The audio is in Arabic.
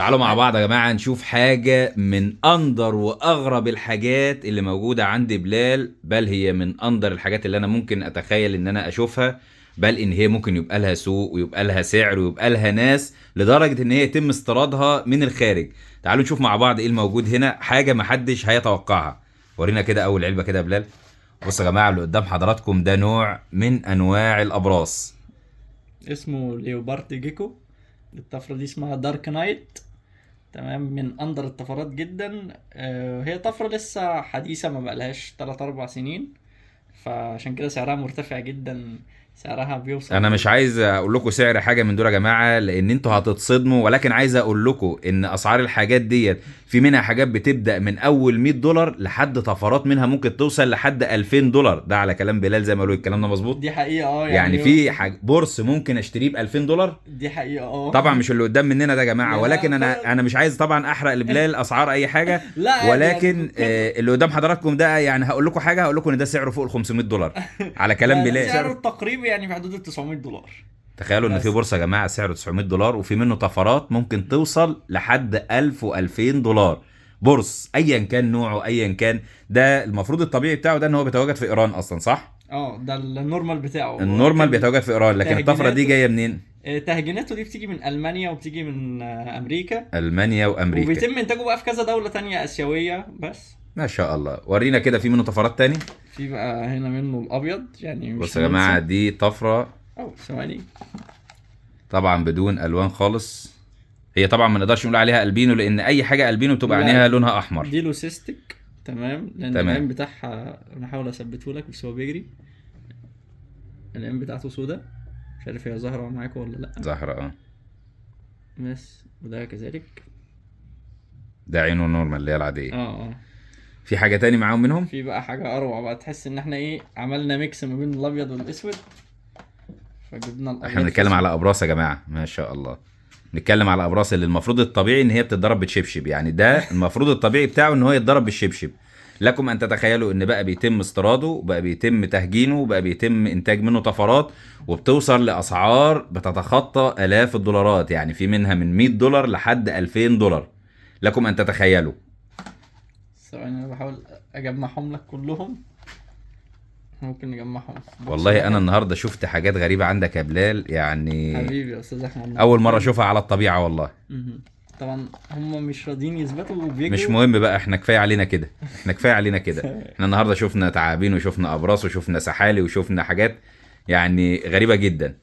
تعالوا مع بعض يا جماعة نشوف حاجة من أندر وأغرب الحاجات اللي موجودة عند بلال، بل هي من أندر الحاجات اللي أنا ممكن أتخيل إن أنا أشوفها، بل إن هي ممكن يبقى لها سوق ويبقى لها سعر ويبقى لها ناس لدرجة إن هي يتم استيرادها من الخارج. تعالوا نشوف مع بعض إيه الموجود هنا، حاجة محدش هيتوقعها. ورينا كده أول علبة كده يا بلال. بصوا يا جماعة اللي قدام حضراتكم ده نوع من أنواع الأبراص، اسمه ليوبارد جيكو. الطفرة دي اسمها دارك نايت. تمام، من اندر الطفرات جدا. هي طفرة لسه حديثة، ما بقالهاش 3-4 سنين، فعشان كده سعرها مرتفع جدا. سعرها بيوصل انا مش عايز اقول لكم سعر حاجه من دول يا جماعه لان انتوا هتتصدموا، ولكن عايز اقول لكم ان اسعار الحاجات ديت في منها حاجات بتبدا من اول $100 لحد طفرات منها ممكن توصل لحد $2000. ده على كلام بلال زي ما قالوا، الكلام ده مظبوط؟ دي حقيقة يعني في بورس ممكن اشتريه ب $2000. دي حقيقة طبعا مش اللي قدام مننا ده يا جماعه، لا، ولكن انا فعلا. انا مش عايز طبعا احرق لبلال اسعار اي حاجه. لا عادي، ولكن يعني اللي قدام حضراتكم ده يعني هقول لكم حاجه، هقول لكم ان ده سعره فوق ال $500 على كلام لا، بلال. سعره التقريبي يعني في حدود $900. تخيلوا ان بس في بورصه يا جماعه سعره $900 وفي منه طفرات ممكن توصل لحد 1000 و2000 بورص ايا كان نوعه ايا كان. ده المفروض الطبيعي بتاعه ده ان هو بيتواجد في ايران اصلا، صح؟ ده النورمال بتاعه. النورمال بيتواجد في ايران، لكن الطفره دي جايه منين؟ تهجيناته دي بتيجي من ألمانيا وبتيجي من أمريكا، المانيا وامريكا. وبيتم إنتاجه بقى في كذا دولة تانية آسيوية. بس ما شاء الله. ورينا كده في منه طفرات تاني. في بقى هنا منه الأبيض، يعني مش بصوا يا جماعه ننسى. دي طفره ثواني. طبعا بدون الوان خالص. هي طبعا ما نقدرش نقول عليها البينو لان اي حاجه البينو بتبقى لا، عينيها لونها احمر. دي لوسيستيك. تمام، لأن تمام. العين بتاعها أنا هحاول أثبته لك بس هو بيجري. العين بتاعته سودا، مش عارف هي ظاهرة معاكم ولا لأ. زهره بس وده كذلك. ده عينه نورمال اللي هي العاديه. اه في حاجه تاني معاهم منهم؟ في بقى حاجة أروع بقى، تحس إن احنا عملنا ميكس ما بين الأبيض والأسود، فجبنا الأبيض. احنا بنتكلم على ابراس يا جماعه، ما شاء الله. بنتكلم على ابراس اللي المفروض الطبيعي ان هي بتتضرب بالشبشب، يعني ده المفروض الطبيعي بتاعه ان هو يتضرب بالشبشب. لكم ان تتخيلوا ان بقى بيتم استيراده وبقى بيتم تهجينه وبقى بيتم انتاج منه طفرات وبتوصل لاسعار بتتخطى الاف الدولارات، يعني في منها من $100 لحد $2000. لكم ان تتخيلوا. ثواني، أنا بحاول أجمعهم لك كلهم. ممكن نجمعهم في بوكس والله واحد. انا النهارده شفت حاجات غريبه عندك يا بلال، يعني حبيبي يا استاذ احمد، اول مره اشوفها على الطبيعه والله. طبعا هم مش راضيين يثبتوا وبيجروا. مش مهم بقى، احنا كفايه علينا كده، احنا كفايه علينا كده. احنا النهارده شفنا تعابين وشفنا ابراس وشفنا سحالي وشفنا حاجات يعني غريبه جدا.